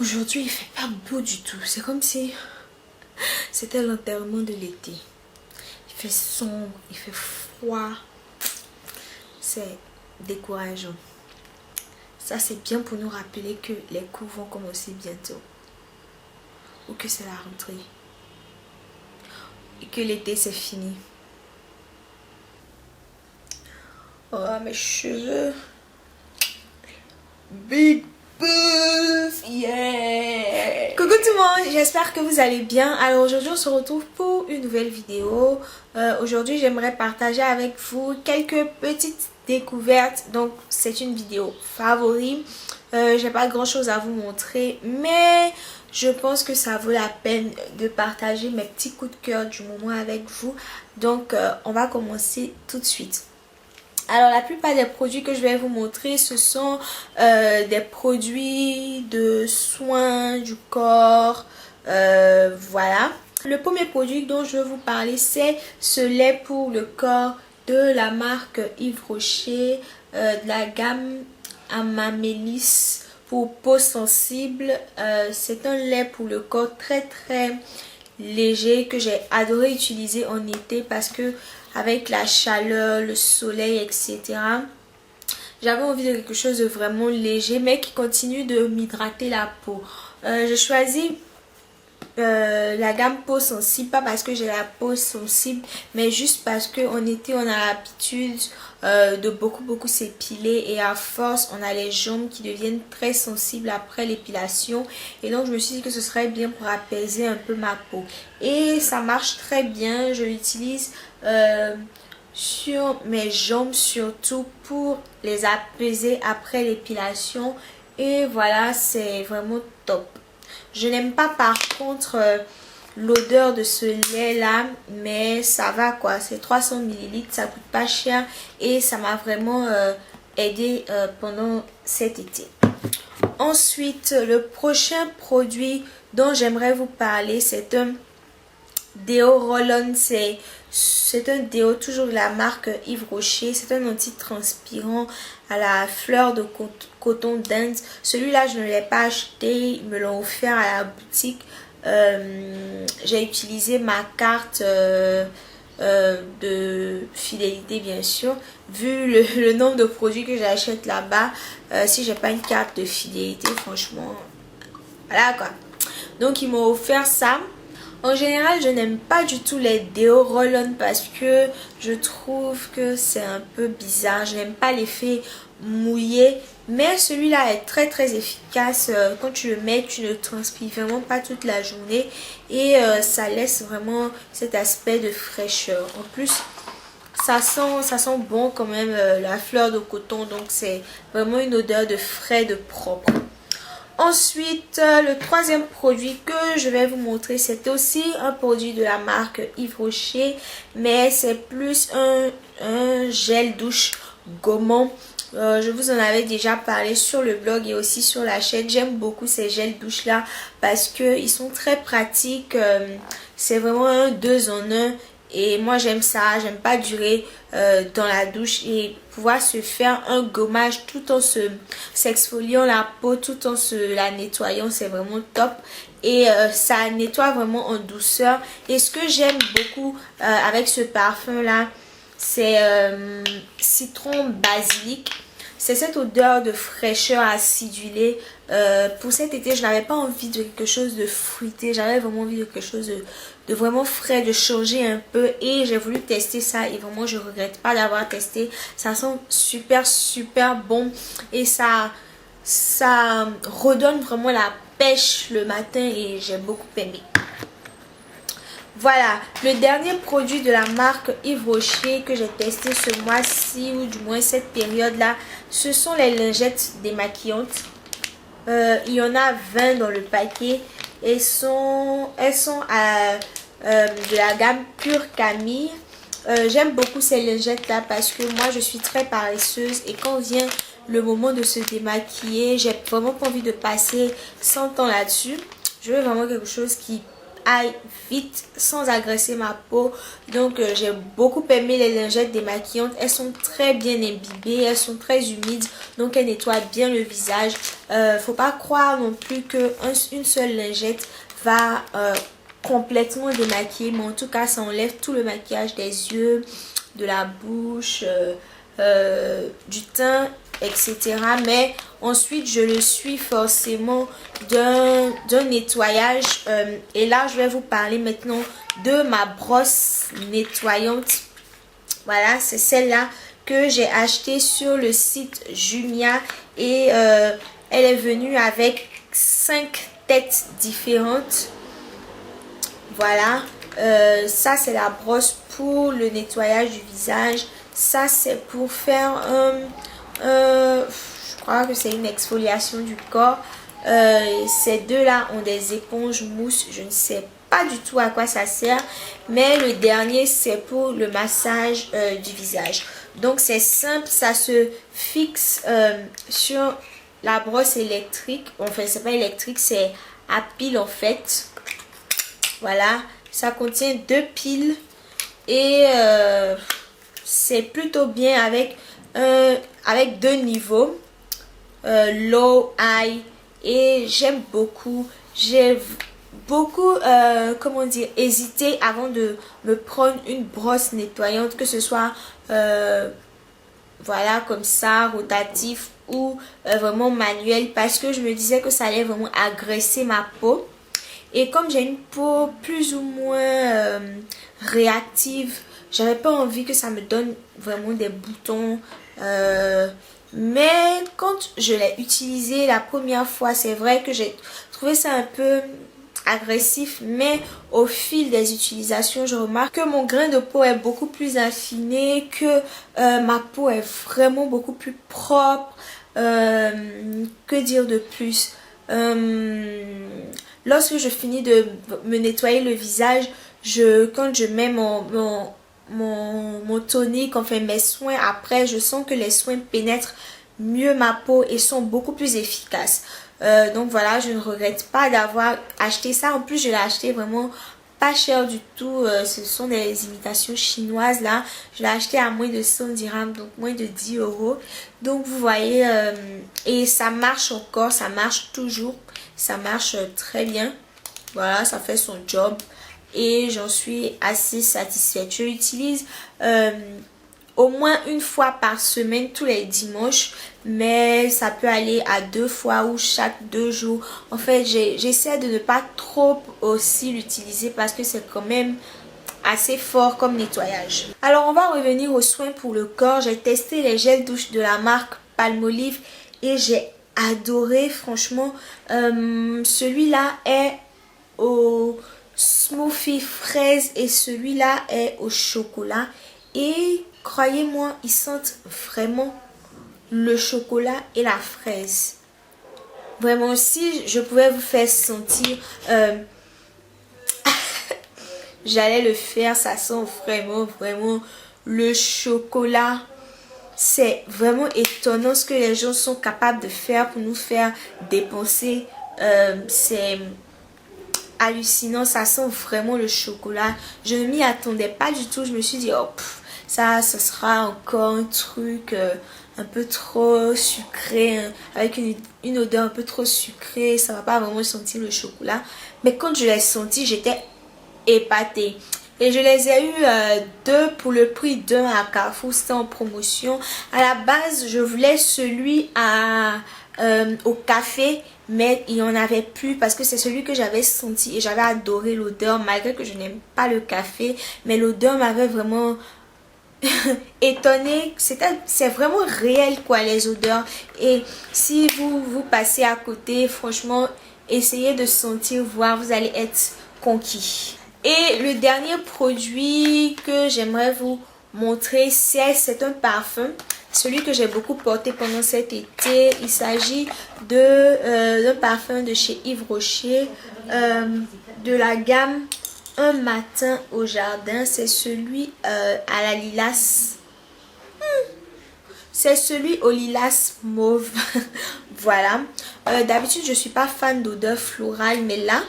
Aujourd'hui, il fait pas beau du tout. C'est comme si c'était l'enterrement de l'été. Il fait sombre, il fait froid. C'est décourageant. Ça, c'est bien pour nous rappeler que les cours vont commencer bientôt. Ou que c'est la rentrée. Et que l'été, c'est fini. Oh, mes cheveux. Big boof, yeah! Coucou tout le monde, j'espère que vous allez bien. Alors aujourd'hui on se retrouve pour une nouvelle vidéo. Aujourd'hui j'aimerais partager avec vous quelques petites découvertes. Donc c'est une vidéo favori. J'ai pas grand chose à vous montrer, mais je pense que ça vaut la peine de partager mes petits coups de cœur du moment avec vous. Donc on va commencer tout de suite. Alors la plupart des produits que je vais vous montrer, ce sont des produits de soins du corps, voilà. Le premier produit dont je vais vous parler, c'est ce lait pour le corps de la marque Yves Rocher, de la gamme Amamélis pour peau sensible. C'est un lait pour le corps très léger que j'ai adoré utiliser en été parce que avec la chaleur, le soleil, etc. j'avais envie de quelque chose de vraiment léger mais qui continue de m'hydrater la peau. Je choisis la gamme peau sensible, pas parce que j'ai la peau sensible mais juste parce qu'en été on a l'habitude de beaucoup s'épiler et à force on a les jambes qui deviennent très sensibles après l'épilation, et donc je me suis dit que ce serait bien pour apaiser un peu ma peau et ça marche très bien. Je l'utilise sur mes jambes surtout pour les apaiser après l'épilation et voilà, c'est vraiment top. Je n'aime pas par contre l'odeur de ce lait là, mais ça va quoi, c'est 300 ml, ça coûte pas cher et ça m'a vraiment aidé pendant cet été. Ensuite, le prochain produit dont j'aimerais vous parler, c'est un déo roll-on. C'est un déo toujours de la marque Yves Rocher. C'est un anti-transpirant à la fleur de coton d'Inde. Celui-là, je ne l'ai pas acheté, ils me l'ont offert à la boutique. J'ai utilisé ma carte de fidélité bien sûr. Vu le nombre de produits que j'achète là-bas, si j'ai pas une carte de fidélité, franchement, voilà quoi. Donc ils m'ont offert ça. En général, je n'aime pas du tout les déos roll-on parce que je trouve que c'est un peu bizarre. Je n'aime pas l'effet mouillé. Mais celui-là est très efficace. Quand tu le mets, tu ne transpires vraiment pas toute la journée. Et ça laisse vraiment cet aspect de fraîcheur. En plus, ça sent bon quand même la fleur de coton. Donc c'est vraiment une odeur de frais, de propre. Ensuite, le troisième produit que je vais vous montrer, c'est aussi un produit de la marque Yves Rocher, mais c'est plus un gel douche gommant. Je vous en avais déjà parlé sur le blog et aussi sur la chaîne. J'aime beaucoup ces gels douche là parce qu'ils sont très pratiques. C'est vraiment un 2 en 1. Et moi j'aime ça, j'aime pas durer dans la douche et pouvoir se faire un gommage tout en s'exfoliant la peau, tout en la nettoyant, c'est vraiment top. Et ça nettoie vraiment en douceur. Et ce que j'aime beaucoup avec ce parfum là, c'est citron basilic. C'est cette odeur de fraîcheur acidulée. Pour cet été, je n'avais pas envie de quelque chose de fruité. J'avais vraiment envie de quelque chose de vraiment frais, de changer un peu. Et j'ai voulu tester ça. Et vraiment, je ne regrette pas d'avoir testé. Ça sent super bon. Et ça redonne vraiment la pêche le matin. Et j'ai beaucoup aimé. Voilà, le dernier produit de la marque Yves Rocher que j'ai testé ce mois-ci ou du moins cette période-là, ce sont les lingettes démaquillantes. Il y en a 20 dans le paquet et elles sont de la gamme Pure Camille. J'aime beaucoup ces lingettes-là parce que moi je suis très paresseuse et quand vient le moment de se démaquiller, j'ai vraiment pas envie de passer 100 ans là-dessus. Je veux vraiment quelque chose qui aille vite sans agresser ma peau. Donc j'ai beaucoup aimé les lingettes démaquillantes. Elles sont très bien imbibées, elles sont très humides, donc elles nettoient bien le visage. Faut pas croire non plus que une seule lingette va complètement démaquiller, mais en tout cas ça enlève tout le maquillage des yeux, de la bouche, du teint, etc. Mais ensuite je le suis forcément d'un nettoyage et là je vais vous parler maintenant de ma brosse nettoyante. Voilà, c'est celle-là que j'ai achetée sur le site Jumia et elle est venue avec 5 têtes différentes. Voilà, ça c'est la brosse pour le nettoyage du visage. Ça c'est pour faire je crois que c'est une exfoliation du corps. Ces deux là ont des éponges mousse. Je ne sais pas du tout à quoi ça sert. Mais le dernier c'est pour le massage du visage. Donc c'est simple, ça se fixe sur la brosse électrique. Enfin c'est pas électrique, c'est à pile en fait. Voilà, ça contient 2 piles et c'est plutôt bien avec 2 niveaux, low, high, et j'aime beaucoup. J'ai beaucoup, comment dire, hésité avant de me prendre une brosse nettoyante, que ce soit voilà comme ça, rotatif ou vraiment manuel, parce que je me disais que ça allait vraiment agresser ma peau. Et comme j'ai une peau plus ou moins réactive, j'avais pas envie que ça me donne vraiment des boutons. Mais quand je l'ai utilisé la première fois, c'est vrai que j'ai trouvé ça un peu agressif. Mais au fil des utilisations, je remarque que mon grain de peau est beaucoup plus affiné, que ma peau est vraiment beaucoup plus propre. Que dire de plus? Lorsque je finis de me nettoyer le visage, quand je mets mon tonique, enfin mes soins après, je sens que les soins pénètrent mieux ma peau et sont beaucoup plus efficaces. Donc voilà, je ne regrette pas d'avoir acheté ça. En plus, je l'ai acheté vraiment pas cher du tout. Ce sont des imitations chinoises là. Je l'ai acheté à moins de 100 dirhams, donc moins de 10 euros. Donc vous voyez, et ça marche encore, ça marche toujours. Ça marche très bien. Voilà, ça fait son job. Et j'en suis assez satisfaite. Je l'utilise au moins une fois par semaine, tous les dimanches. Mais ça peut aller à 2 fois ou chaque 2 jours. En fait, j'essaie de ne pas trop aussi l'utiliser parce que c'est quand même assez fort comme nettoyage. Alors, on va revenir aux soins pour le corps. J'ai testé les gels douche de la marque Palmolive et j'ai adoré, franchement. Celui-là est au smoothie fraise et celui-là est au chocolat. Et croyez-moi, ils sentent vraiment le chocolat et la fraise. Vraiment, si je pouvais vous faire sentir, j'allais le faire. Ça sent vraiment le chocolat. C'est vraiment étonnant ce que les gens sont capables de faire pour nous faire dépenser. C'est hallucinant, ça sent vraiment le chocolat. Je ne m'y attendais pas du tout. Je me suis dit, oh, ça sera encore un truc un peu trop sucré, hein, avec une odeur un peu trop sucrée. Ça va pas vraiment sentir le chocolat. Mais quand je l'ai senti, j'étais épatée. Et je les ai eu 2 pour le prix d'un à Carrefour. C'était en promotion. À la base, je voulais celui au café. Mais il n'y en avait plus parce que c'est celui que j'avais senti. Et j'avais adoré l'odeur. Malgré que je n'aime pas le café. Mais l'odeur m'avait vraiment étonnée. C'est vraiment réel quoi, les odeurs. Et si vous passez à côté, franchement, essayez de sentir, voir. Vous allez être conquis. Et le dernier produit que j'aimerais vous montrer, c'est un parfum. Celui que j'ai beaucoup porté pendant cet été. Il s'agit d'un parfum de chez Yves Rocher. De la gamme Un matin au jardin. C'est celui à la lilas. C'est celui au lilas mauve. Voilà. D'habitude, je ne suis pas fan d'odeur florale. Mais là,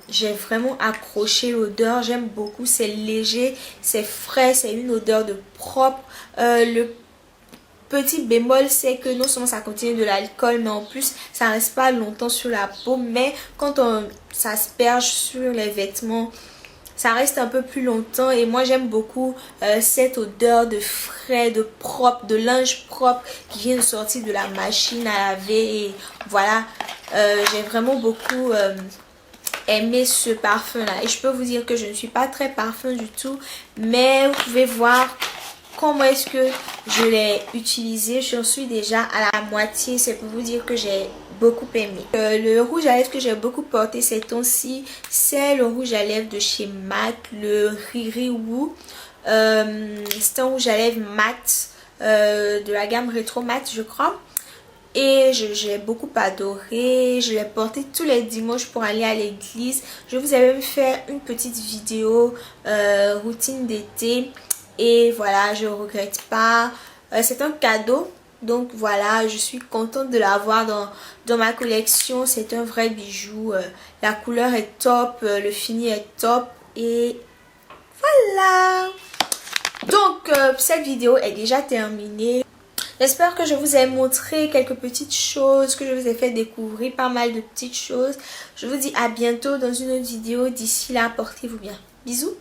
j'ai vraiment accroché l'odeur. J'aime beaucoup, c'est léger, c'est frais, c'est une odeur de propre. Le petit bémol, c'est que non seulement ça contient de l'alcool, mais en plus ça reste pas longtemps sur la peau. Mais quand on s'asperge sur les vêtements, ça reste un peu plus longtemps. Et moi j'aime beaucoup cette odeur de frais, de propre, de linge propre qui vient de sortir de la machine à laver. Et voilà, j'ai vraiment beaucoup aimé ce parfum là. Et je peux vous dire que je ne suis pas très parfum du tout, mais vous pouvez voir comment est-ce que je l'ai utilisé. Je suis déjà à la moitié. C'est pour vous dire que j'ai beaucoup aimé. Le rouge à lèvres que j'ai beaucoup porté ces temps-ci, c'est le rouge à lèvres de chez MAC, le Riri Woo. C'est un rouge à lèvres mat de la gamme Retro Mat, je crois. Et j'ai beaucoup adoré. Je l'ai porté tous les dimanches pour aller à l'église. Je vous avais même fait une petite vidéo routine d'été. Et voilà, je ne regrette pas. C'est un cadeau. Donc voilà, je suis contente de l'avoir dans ma collection. C'est un vrai bijou. La couleur est top. Le fini est top. Et voilà. Donc cette vidéo est déjà terminée. J'espère que je vous ai montré quelques petites choses, que je vous ai fait découvrir pas mal de petites choses. Je vous dis à bientôt dans une autre vidéo. D'ici là, portez-vous bien. Bisous.